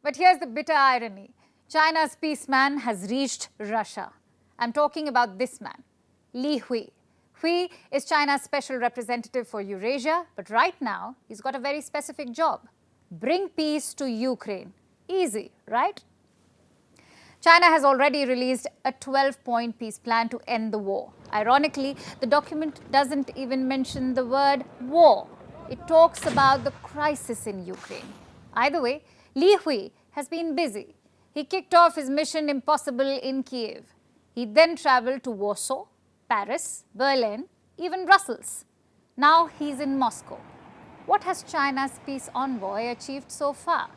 But here's the bitter irony. China's peaceman has reached Russia. I'm talking about this man, Li Hui. Hui is China's special representative for Eurasia, but right now he's got a very specific job. Bring peace to Ukraine. Easy, right? China has already released a 12-point peace plan to end the war. Ironically, the document doesn't even mention the word war. It talks about the crisis in Ukraine. Either way, Li Hui has been busy. He kicked off his mission impossible in Kiev. He then traveled to Warsaw, Paris, Berlin, even Brussels. Now he's in Moscow. What has China's peace envoy achieved so far?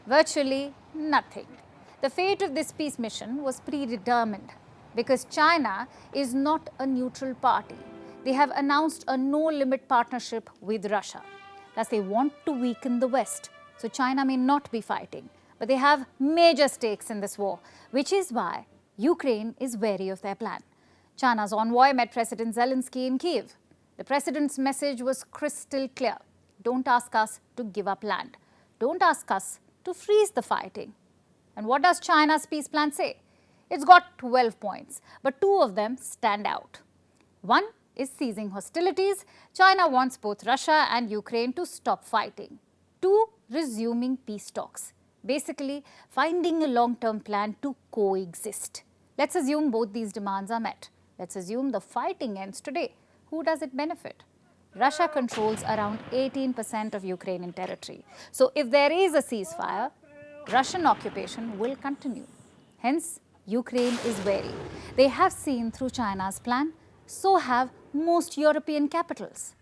Virtually nothing. The fate of this peace mission was predetermined because China is not a neutral party. They have announced a no-limit partnership with Russia. Thus, they want to weaken the West, so China may not be fighting. But they have major stakes in this war, which is why Ukraine is wary of their plan. China's envoy met President Zelensky in Kiev. The president's message was crystal clear. Don't ask us to give up land. Don't ask us to freeze the fighting. And what does China's peace plan say? It's got 12 points, but 2 of them stand out. One is ceasing hostilities. China wants both Russia and Ukraine to stop fighting. 2, resuming peace talks. Basically, finding a long-term plan to coexist. Let's assume both these demands are met. Let's assume the fighting ends today. Who does it benefit? Russia controls around 18% of Ukrainian territory. So if there is a ceasefire, Russian occupation will continue. Hence, Ukraine is wary. They have seen through China's plan, so have most European capitals.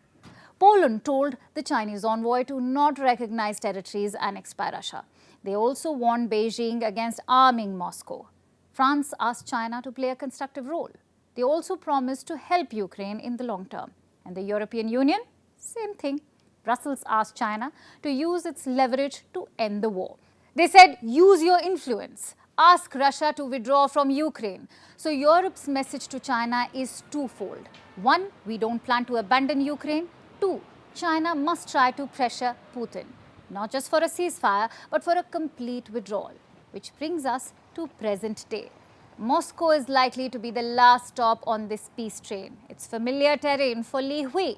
Poland told the Chinese envoy to not recognize territories annexed by Russia. They also warned Beijing against arming Moscow. France asked China to play a constructive role. They also promised to help Ukraine in the long term. And the European Union? Same thing. Brussels asked China to use its leverage to end the war. They said, use your influence. Ask Russia to withdraw from Ukraine. So Europe's message to China is twofold. 1, we don't plan to abandon Ukraine. 2, China must try to pressure Putin, not just for a ceasefire, but for a complete withdrawal. Which brings us to present day. Moscow is likely to be the last stop on this peace train. It's familiar terrain for Li Hui.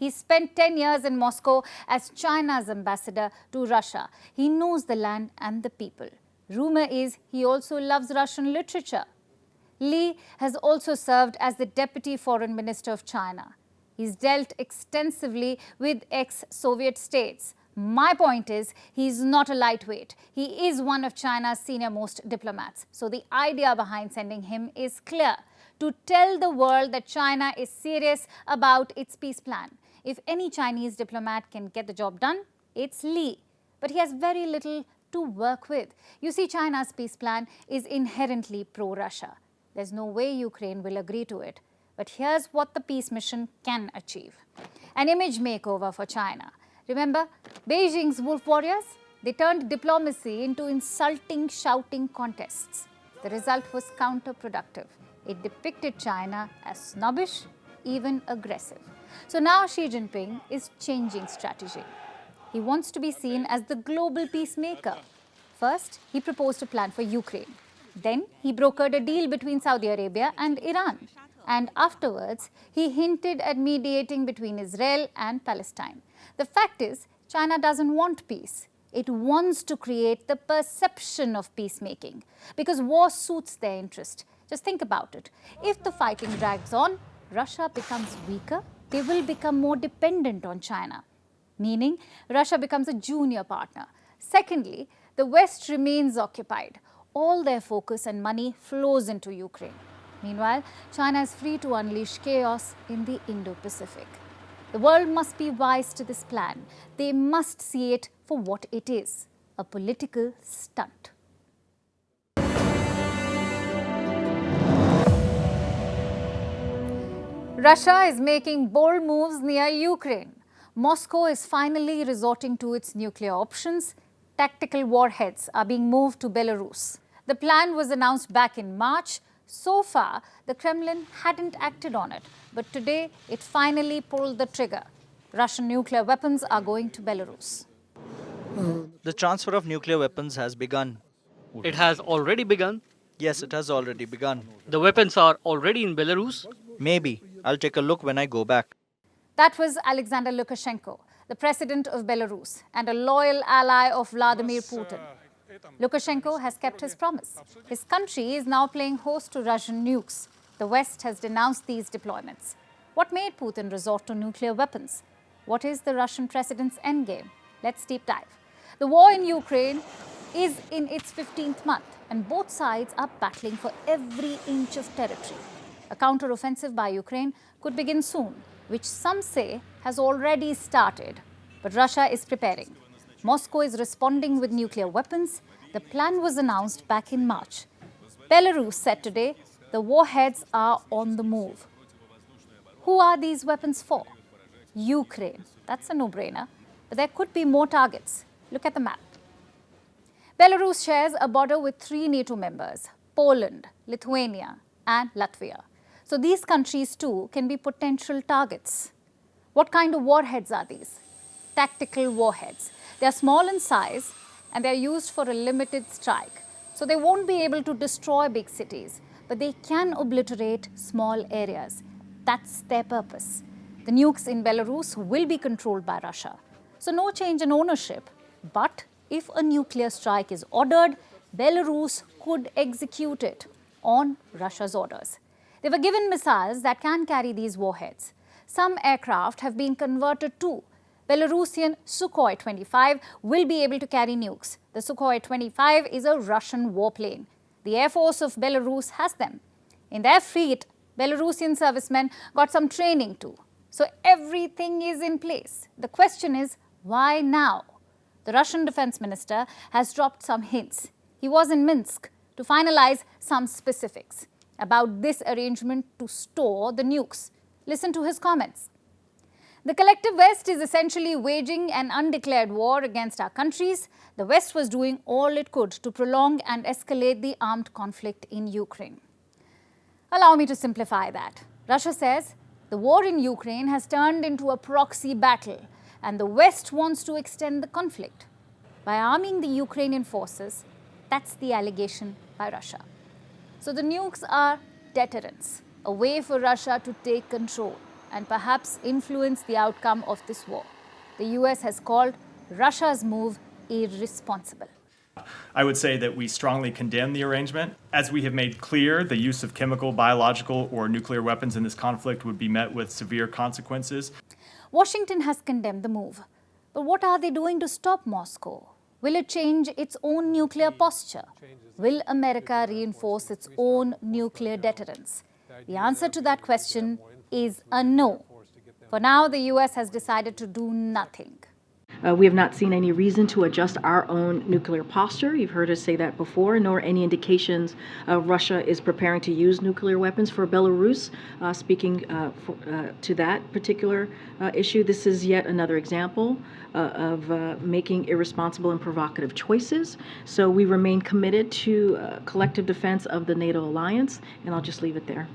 He spent 10 years in Moscow as China's ambassador to Russia. He knows the land and the people. Rumor is he also loves Russian literature. Li has also served as the Deputy Foreign Minister of China. He's dealt extensively with ex-Soviet states. My point is, he's not a lightweight. He is one of China's senior-most diplomats. So the idea behind sending him is clear: to tell the world that China is serious about its peace plan. If any Chinese diplomat can get the job done, it's Li. But he has very little to work with. You see, China's peace plan is inherently pro-Russia. There's no way Ukraine will agree to it. But here's what the peace mission can achieve: an image makeover for China. Remember Beijing's wolf warriors? They turned diplomacy into insulting, shouting contests. The result was counterproductive. It depicted China as snobbish, even aggressive. So now Xi Jinping is changing strategy. He wants to be seen as the global peacemaker. First, he proposed a plan for Ukraine. Then he brokered a deal between Saudi Arabia and Iran. And afterwards, he hinted at mediating between Israel and Palestine. The fact is, China doesn't want peace. It wants to create the perception of peacemaking because war suits their interest. Just think about it. If the fighting drags on, Russia becomes weaker, they will become more dependent on China, meaning Russia becomes a junior partner. Secondly, the West remains occupied. All their focus and money flows into Ukraine. Meanwhile, China is free to unleash chaos in the Indo-Pacific. The world must be wise to this plan. They must see it for what it is: a political stunt. Russia is making bold moves near Ukraine. Moscow is finally resorting to its nuclear options. Tactical warheads are being moved to Belarus. The plan was announced back in March. So far, the Kremlin hadn't acted on it, but today it finally pulled the trigger. Russian nuclear weapons are going to Belarus. The transfer of nuclear weapons has begun. It has already begun. Yes, it has already begun. The weapons are already in Belarus. Maybe. I'll take a look when I go back. That was Alexander Lukashenko, the president of Belarus and a loyal ally of Vladimir Putin. Lukashenko has kept his promise. His country is now playing host to Russian nukes. The West has denounced these deployments. What made Putin resort to nuclear weapons? What is the Russian president's endgame? Let's deep dive. The war in Ukraine is in its 15th month, and both sides are battling for every inch of territory. A counter-offensive by Ukraine could begin soon, which some say has already started. But Russia is preparing. Moscow is responding with nuclear weapons. The plan was announced back in March. Belarus said today the warheads are on the move. Who are these weapons for? Ukraine. That's a no-brainer. But there could be more targets. Look at the map. Belarus shares a border with 3 NATO members, Poland, Lithuania, and Latvia. So these countries too can be potential targets. What kind of warheads are these? Tactical warheads. They are small in size and they are used for a limited strike. So they won't be able to destroy big cities, but they can obliterate small areas. That's their purpose. The nukes in Belarus will be controlled by Russia. So no change in ownership, but if a nuclear strike is ordered, Belarus could execute it on Russia's orders. They were given missiles that can carry these warheads. Some aircraft have been converted too. Belarusian Sukhoi 25 will be able to carry nukes. The Sukhoi 25 is a Russian warplane. The Air Force of Belarus has them. In their fleet, Belarusian servicemen got some training too. So everything is in place. The question is, why now? The Russian defense minister has dropped some hints. He was in Minsk to finalize some specifics about this arrangement to store the nukes. Listen to his comments. The collective West is essentially waging an undeclared war against our countries. The West was doing all it could to prolong and escalate the armed conflict in Ukraine. Allow me to simplify that. Russia says the war in Ukraine has turned into a proxy battle and the West wants to extend the conflict by arming the Ukrainian forces. That's the allegation by Russia. So the nukes are deterrents, a way for Russia to take control and perhaps influence the outcome of this war. The US has called Russia's move irresponsible. I would say that we strongly condemn the arrangement. As we have made clear, the use of chemical, biological, or nuclear weapons in this conflict would be met with severe consequences. Washington has condemned the move. But what are they doing to stop Moscow? Will it change its own nuclear posture? Will America reinforce its own nuclear deterrence? The answer to that question is a no. For now, the US has decided to do nothing. We have not seen any reason to adjust our own nuclear posture. You've heard us say that before, nor any indications Russia is preparing to use nuclear weapons for Belarus. Speaking to that particular issue, this is yet another example of making irresponsible and provocative choices. So we remain committed to collective defense of the NATO alliance, and I'll just leave it there.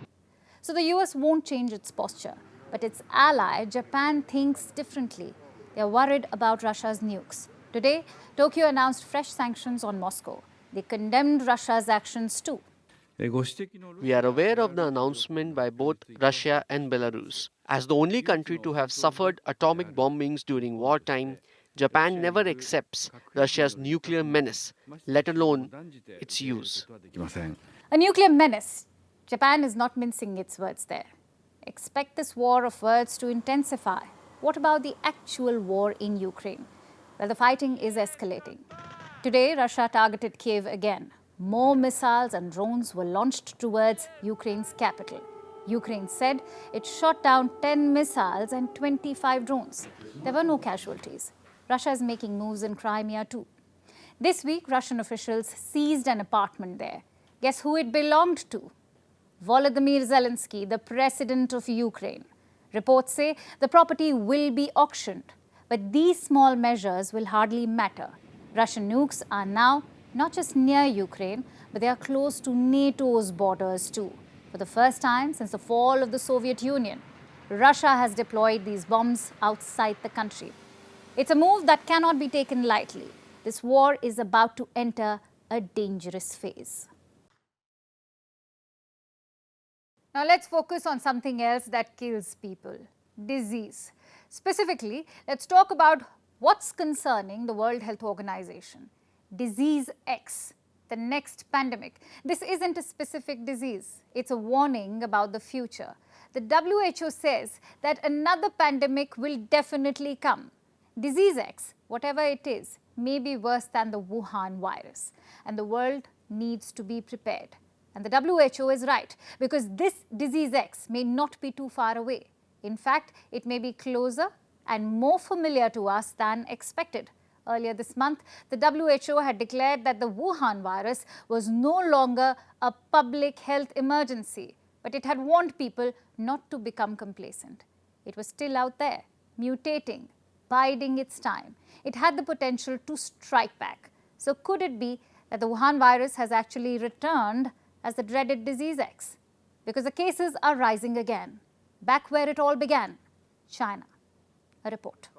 So the US won't change its posture, but its ally, Japan, thinks differently. They are worried about Russia's nukes. Today, Tokyo announced fresh sanctions on Moscow. They condemned Russia's actions too. We are aware of the announcement by both Russia and Belarus. As the only country to have suffered atomic bombings during wartime, Japan never accepts Russia's nuclear menace, let alone its use. A nuclear menace. Japan is not mincing its words there. Expect this war of words to intensify. What about the actual war in Ukraine? Well, the fighting is escalating. Today, Russia targeted Kiev again. More missiles and drones were launched towards Ukraine's capital. Ukraine said it shot down 10 missiles and 25 drones. There were no casualties. Russia is making moves in Crimea too. This week, Russian officials seized an apartment there. Guess who it belonged to? Volodymyr Zelensky, the president of Ukraine. Reports say the property will be auctioned. But these small measures will hardly matter. Russian nukes are now not just near Ukraine, but they are close to NATO's borders too. For the first time since the fall of the Soviet Union, Russia has deployed these bombs outside the country. It's a move that cannot be taken lightly. This war is about to enter a dangerous phase. Now let's focus on something else that kills people: disease. Specifically, let's talk about what's concerning the World Health Organization. Disease X, the next pandemic. This isn't a specific disease. It's a warning about the future. The WHO says that another pandemic will definitely come. Disease X, whatever it is, may be worse than the Wuhan virus, and the world needs to be prepared. And the WHO is right, because this disease X may not be too far away. In fact, it may be closer and more familiar to us than expected. Earlier this month, the WHO had declared that the Wuhan virus was no longer a public health emergency, but it had warned people not to become complacent. It was still out there, mutating, biding its time. It had the potential to strike back. So could it be that the Wuhan virus has actually returned as the dreaded disease X? Because the cases are rising again, back where it all began, China. A report.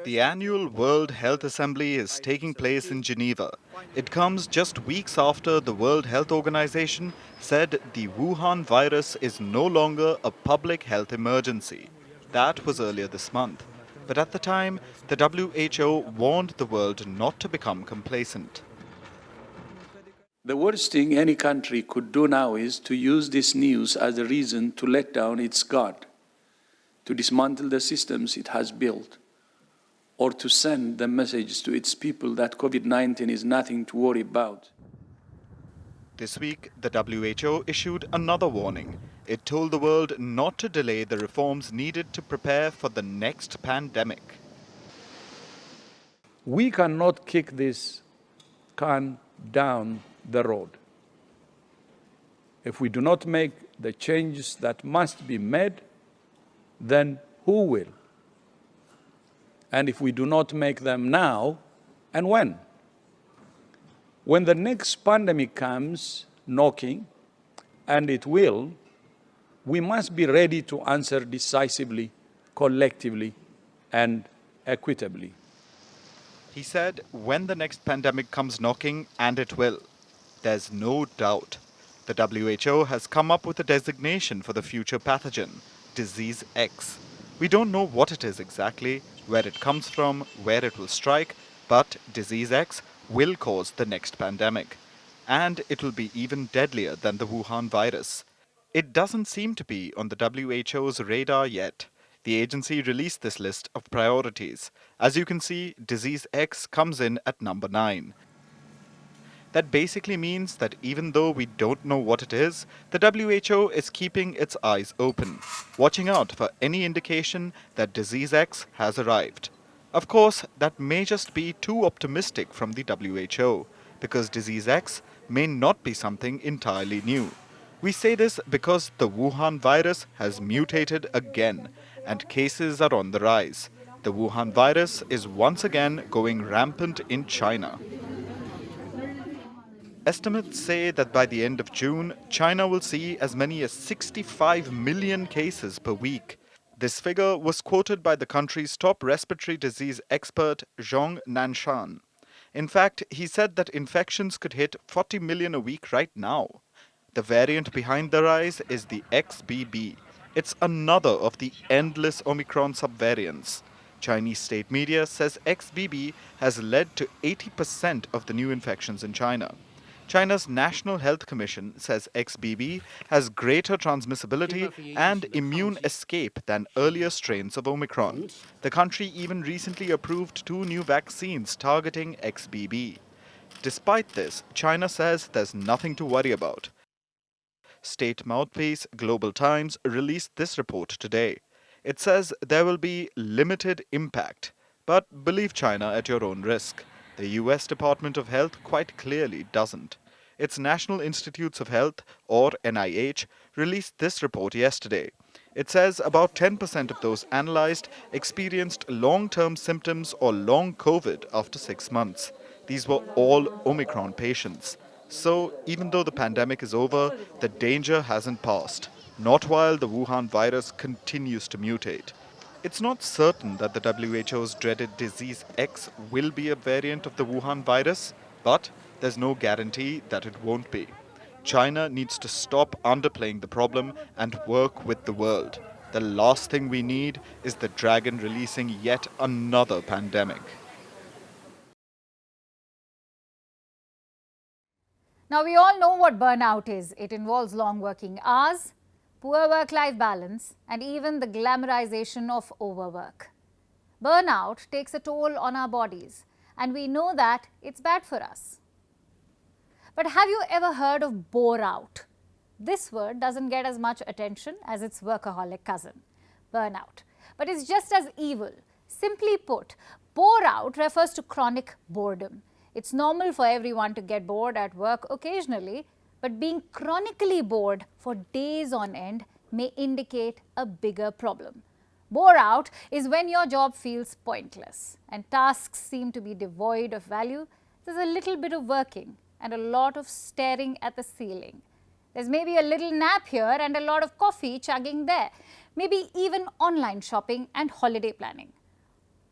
The annual World Health Assembly is taking place in Geneva. It comes just weeks after the World Health Organization said the Wuhan virus is no longer a public health emergency. That was earlier this month. But at the time, the WHO warned the world not to become complacent. The worst thing any country could do now is to use this news as a reason to let down its guard, to dismantle the systems it has built, or to send the message to its people that COVID-19 is nothing to worry about. This week, the WHO issued another warning. It told the world not to delay the reforms needed to prepare for the next pandemic. We cannot kick this can down the road. If we do not make the changes that must be made, then who will? And if we do not make them now, and when? When the next pandemic comes knocking, and it will, we must be ready to answer decisively, collectively, and equitably. He said, when the next pandemic comes knocking, and it will. There's no doubt. The WHO has come up with a designation for the future pathogen, Disease X. We don't know what it is exactly, where it comes from, where it will strike, but Disease X will cause the next pandemic. And it will be even deadlier than the Wuhan virus. It doesn't seem to be on the WHO's radar yet. The agency released this list of priorities. As you can see, Disease X comes in at number 9. That basically means that even though we don't know what it is, the WHO is keeping its eyes open, watching out for any indication that Disease X has arrived. Of course, that may just be too optimistic from the WHO, because Disease X may not be something entirely new. We say this because the Wuhan virus has mutated again, and cases are on the rise. The Wuhan virus is once again going rampant in China. Estimates say that by the end of June, China will see as many as 65 million cases per week. This figure was quoted by the country's top respiratory disease expert, Zhong Nanshan. In fact, he said that infections could hit 40 million a week right now. The variant behind the rise is the XBB. It's another of the endless Omicron subvariants. Chinese state media says XBB has led to 80% of the new infections in China. China's National Health Commission says XBB has greater transmissibility and immune escape than earlier strains of Omicron. The country even recently approved 2 new vaccines targeting XBB. Despite this, China says there's nothing to worry about. State mouthpiece Global Times released this report today. It says there will be limited impact, but believe China at your own risk. The US Department of Health quite clearly doesn't. Its National Institutes of Health, or NIH, released this report yesterday. It says about 10% of those analyzed experienced long-term symptoms or long COVID after 6 months. These were all Omicron patients. So, even though the pandemic is over, the danger hasn't passed. Not while the Wuhan virus continues to mutate. It's not certain that the WHO's dreaded disease X will be a variant of the Wuhan virus, but there's no guarantee that it won't be. China needs to stop underplaying the problem and work with the world. The last thing we need is the dragon releasing yet another pandemic. Now, we all know what burnout is. It involves long working hours, poor work-life balance, and even the glamorization of overwork. Burnout takes a toll on our bodies, and we know that it's bad for us. But have you ever heard of bore out? This word doesn't get as much attention as its workaholic cousin, burnout. But it's just as evil. Simply put, bore out refers to chronic boredom. It's normal for everyone to get bored at work occasionally, but being chronically bored for days on end may indicate a bigger problem. Bore out is when your job feels pointless and tasks seem to be devoid of value. There's a little bit of working and a lot of staring at the ceiling. There's maybe a little nap here and a lot of coffee chugging there. Maybe even online shopping and holiday planning.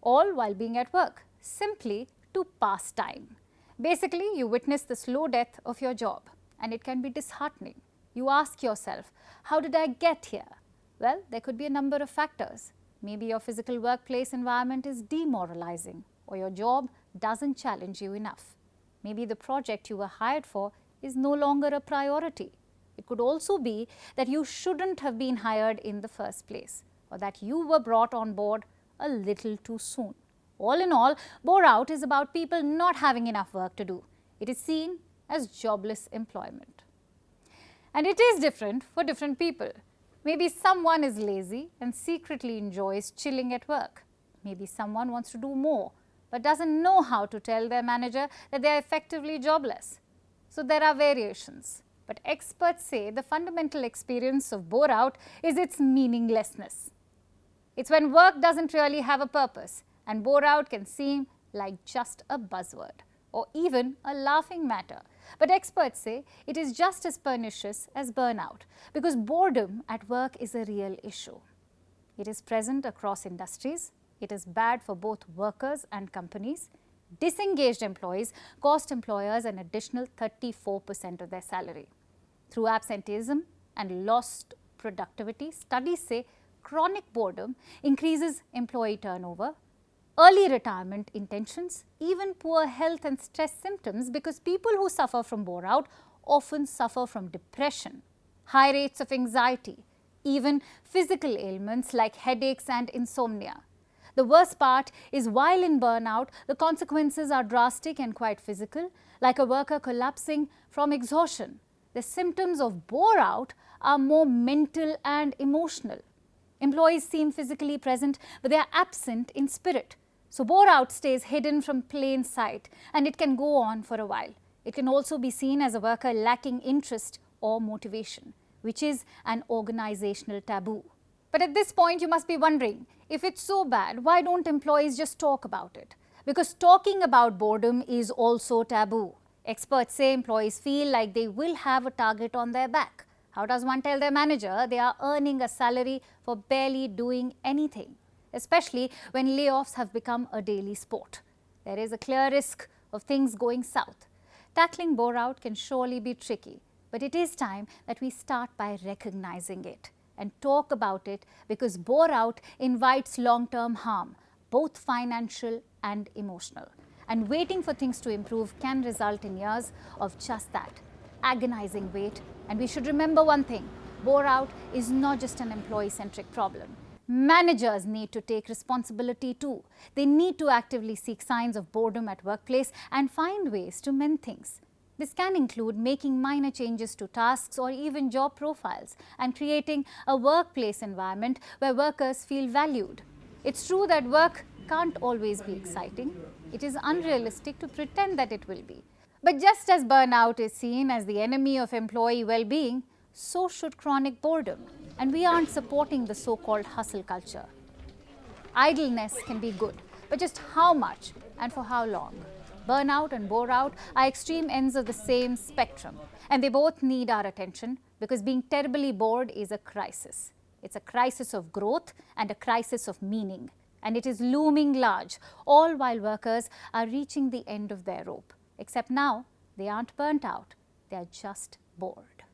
All while being at work, simply to pass time. Basically, you witness the slow death of your job, and it can be disheartening. You ask yourself, how did I get here? Well, there could be a number of factors. Maybe your physical workplace environment is demoralizing, or your job doesn't challenge you enough. Maybe the project you were hired for is no longer a priority. It could also be that you shouldn't have been hired in the first place, or that you were brought on board a little too soon. All in all, bore out is about people not having enough work to do. It is seen as jobless employment. And it is different for different people. Maybe someone is lazy and secretly enjoys chilling at work. Maybe someone wants to do more but doesn't know how to tell their manager that they are effectively jobless. So there are variations. But experts say the fundamental experience of bore out is its meaninglessness. It's when work doesn't really have a purpose, and bore out can seem like just a buzzword or even a laughing matter. But experts say it is just as pernicious as burnout because boredom at work is a real issue. It is present across industries. It is bad for both workers and companies. Disengaged employees cost employers an additional 34% of their salary. Through absenteeism and lost productivity, studies say chronic boredom increases employee turnover, early retirement intentions, even poor health and stress symptoms because people who suffer from bore out often suffer from depression, high rates of anxiety, even physical ailments like headaches and insomnia. The worst part is while in burnout, the consequences are drastic and quite physical, like a worker collapsing from exhaustion. The symptoms of bore out are more mental and emotional. Employees seem physically present, but they are absent in spirit. So bore out stays hidden from plain sight, and it can go on for a while. It can also be seen as a worker lacking interest or motivation, which is an organizational taboo. But at this point, you must be wondering, if it's so bad, why don't employees just talk about it? Because talking about boredom is also taboo. Experts say employees feel like they will have a target on their back. How does one tell their manager they are earning a salary for barely doing anything? Especially when layoffs have become a daily sport. There is a clear risk of things going south. Tackling bore out can surely be tricky, but it is time that we start by recognizing it and talk about it because bore out invites long-term harm, both financial and emotional. And waiting for things to improve can result in years of just that, agonizing wait. And we should remember one thing, bore out is not just an employee-centric problem. Managers need to take responsibility too. They need to actively seek signs of boredom at workplace and find ways to mend things. This can include making minor changes to tasks or even job profiles and creating a workplace environment where workers feel valued. It's true that work can't always be exciting. It is unrealistic to pretend that it will be. But just as burnout is seen as the enemy of employee well-being, so should chronic boredom. And we aren't supporting the so-called hustle culture. Idleness can be good, but just how much and for how long? Burnout and bore out are extreme ends of the same spectrum, and they both need our attention because being terribly bored is a crisis. It's a crisis of growth and a crisis of meaning. And it is looming large, all while workers are reaching the end of their rope. Except now, they aren't burnt out, they are just bored.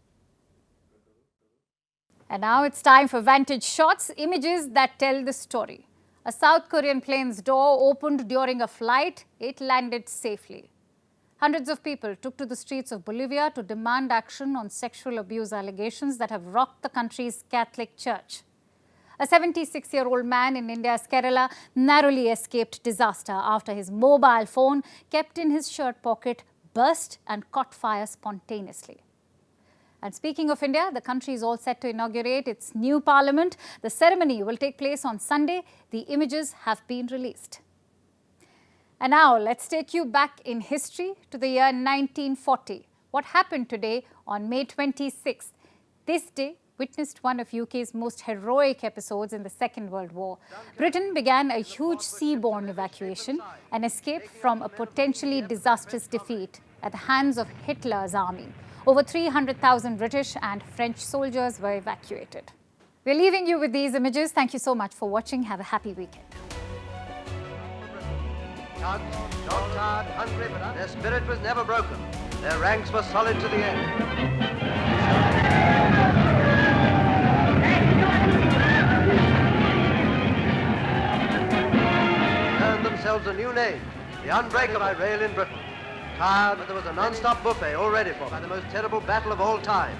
And now it's time for Vantage shots, images that tell the story. A South Korean plane's door opened during a flight. It landed safely. Hundreds of people took to the streets of Bolivia to demand action on sexual abuse allegations that have rocked the country's Catholic Church. A 76-year-old man in India's Kerala narrowly escaped disaster after his mobile phone, kept in his shirt pocket, burst and caught fire spontaneously. And speaking of India, the country is all set to inaugurate its new parliament. The ceremony will take place on Sunday. The images have been released. And now let's take you back in history to the year 1940. What happened today on May 26th? This day witnessed one of UK's most heroic episodes in the Second World War. Britain began a huge seaborne evacuation, an escape from a potentially disastrous defeat at the hands of Hitler's army. Over 300,000 British and French soldiers were evacuated. We're leaving you with these images. Thank you so much for watching. Have a happy weekend. Dog-tired, hungry, but their spirit was never broken. Their ranks were solid to the end. Earned themselves a new name, the Unbreakable by rail in Britain. Tired, but there was a non-stop buffet all ready for by the most terrible battle of all time.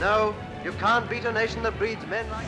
No, you can't beat a nation that breeds men like...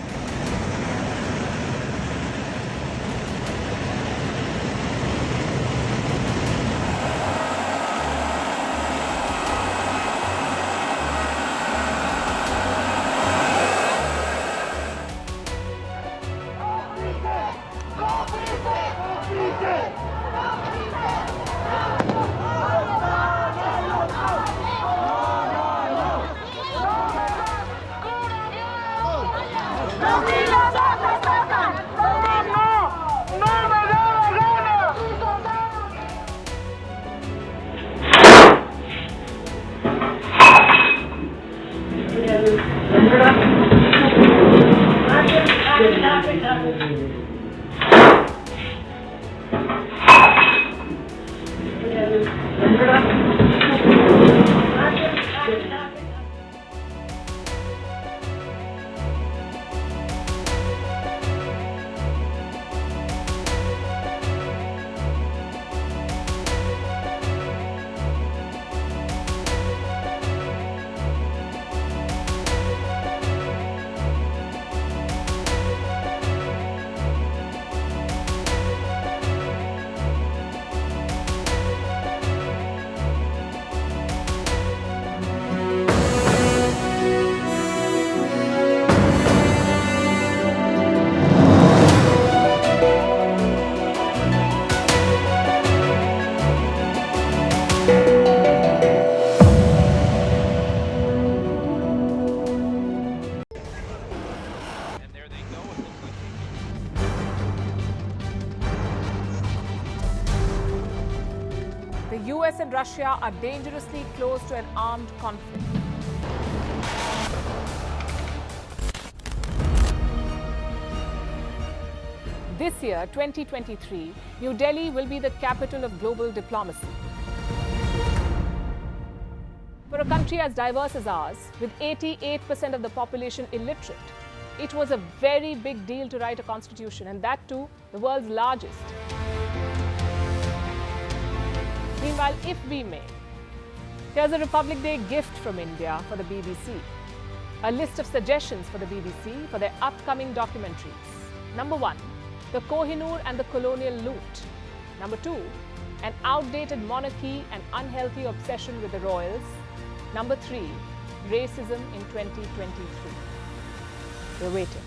The US and Russia are dangerously close to an armed conflict. This year, 2023, New Delhi will be the capital of global diplomacy. For a country as diverse as ours, with 88% of the population illiterate, it was a very big deal to write a constitution, and that too, the world's largest. Meanwhile, if we may, here's a Republic Day gift from India for the BBC. A list of suggestions for the BBC for their upcoming documentaries. Number 1, the Kohinoor and the colonial loot. Number 2, an outdated monarchy and unhealthy obsession with the royals. Number 3, racism in 2023. We're waiting.